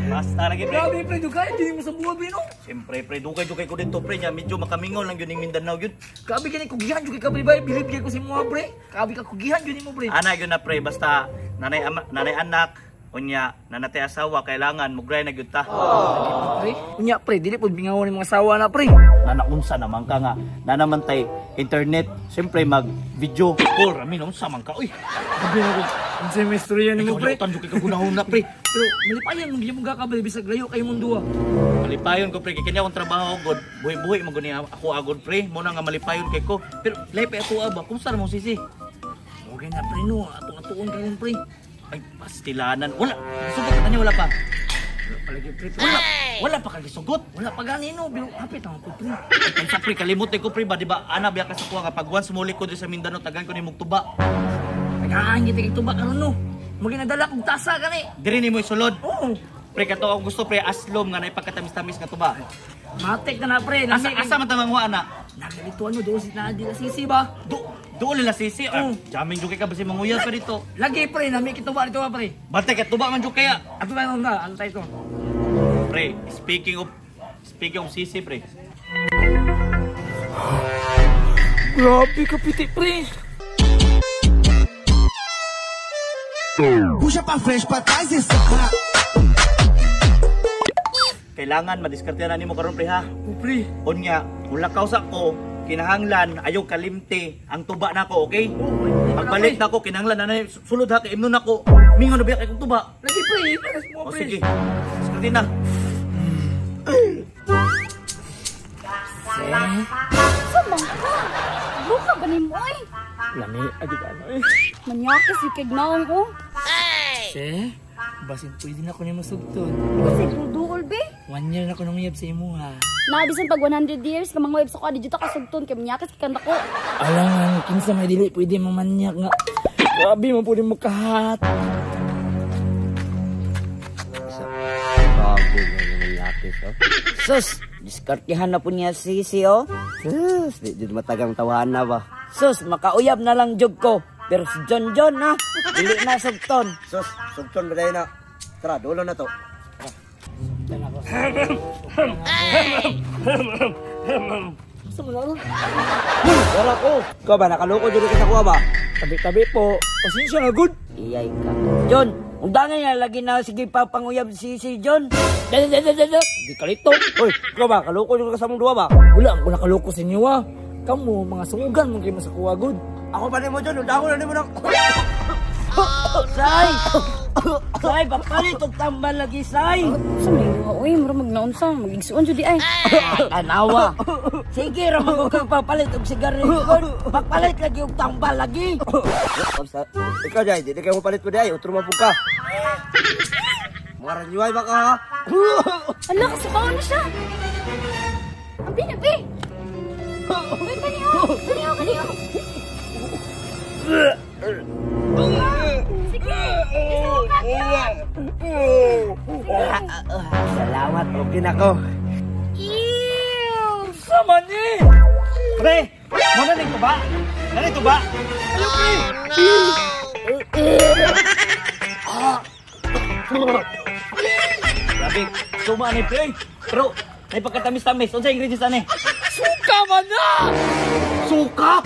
Basta lagi, pre. Grabe, pre, dugay, hindi mo sa buwan, pre, no? Siyempre, pre, dugay ko dito, pre. Nya, medyo makamingon lang yun yung Mindanao yun. Grabe ka ni kugihan, dugay ka, pre, ba? Bilib ko si mga, pre. Grabe ka kugihan, yun mo, pre. Ana, yun na, pre. Basta, nanay anak, unya, nanatay asawa, kailangan, mugray na yun ta. Pre, unya, pre, dili po bingawan ng mga asawa na, pre. Nanaunsa naman ka nga, nanamantay internet, siyempre mag-video call, rami naunsa man ka, uy. Sabi na ko, ang semestro yan mo, pre. Ikaw, tanjo kay kagunahon pre. Pero, malipayan, magyamong mga kabali, bisag layo kayo mong duwa. Malipayon ko, pre, kaya kanya akong trabaho, god, buhi-buhi, maguni ako agod, pre, muna nga malipayon kay ko. Pero, lepe ako ba, kung saan mo sisi? Okay na, pre, no, atong-atuon kayo, pre. Ay, pastilanan, wala, sugot ka niya, wala pa. Wala palagi, pre. Wala pa kagisugot. Wala pa ganino, pero hapit ang pre. Ay, sa pre, kalimutin ko, pre, ba, di ba, ana, biya ka sa kuha, kapag once muli ko din sa Mindanao, tagan ko ni Mugtuba. Nag-aangit kay tuba karon no. Maginadala kog tasa kani. Diri ni mo isulod. Oo. Pre, kato ako gusto, pre, aslom nga na ipagkatamis-tamis nga tuba. Matik na pre. Asa man tamang wa, ana? Nagalituan mo doon si Nadi na sisi ba? Doon nila sisi. Jamming juki ka ba si manguyal pa dito? Lagi pre, nami kituba dito pre. Bantay ka tuba man juki kaya. Ato na na, antay to. Pre, speaking of sisi, pre. Grabe ka piti pre. Puxa pra frente, pra trás e Kailangan madiskarte na nimo karon, pre, ha? Pre. Unya, wala kausa ko, kinahanglan ayaw kalimte ang tuba nako, okay? Pagbalik nako kinahanglan na sulod ha kay imnon nako. Mingon na biya kay kong tuba. Lagi pre, panas mo O pre. sige. Sige na. Samang ka. Buka ba ni mo ay? Lami adi ka ano eh. Manyakis yung kignaong ko. Se, basin pwede na ko nimo sugton. Kasi duduol be. 1 year na ko nang uyab sa imo ha. Nabisan pag 100 years ka mga webs ako adi dito ka sugton kay manyakis kikanda ko. Alangan, kinsa may dili pwede mamanyak nga. Grabe mo pwede mo kahat. Grabe nga yung lapis, oh. Sus, diskartihan na po niya sisi, oh. Sus, di matagang tawahan na ba? Sus, makauyab na lang jog ko. Pero si John, ha? Dili na sugton. Sus, sugton ba tayo na? Tara, dulo na to. Wala ko. Ikaw ba, nakaloko dito kita kuha ba? Tabi-tabi po. Pasensya na good. Iyay ka. John, undangan niya lagi na sige pa panguyab si John. Di kalito. Uy, ikaw ba, kaloko dito ka sa mong duwa ba? Wala ang kaloko sa inyo ah. Kamu, mga sungan mo kayo sa kuha good. Ako pa rin mo dyan, undangan na rin mo ng... Say! Say, papalit og tambal lagi, Say! Sa may uy, mura magnaunsa, magigsuon jud di ay. Tanawa! Sige, ramang ko papalit og sigarilyo. Papalit lagi og tambal lagi. Ikaw, Jay, di kayo palit ko, Jay. Utro mo po ka. Mga ranyuay ba ka, ha? Ala, kasukaon na siya. Abi, abi. Uy, kaniyo, kaniyo. Sige, isukat ka. Salamat, okay na ko. Ew! Sama ni! Pre, mo na ning tuba. Nani tuba? Ayaw pre! Grabe, suma ni pre. Pero, may pagkatamis-tamis. Unsa ingredients ani? Suka man na! Suka!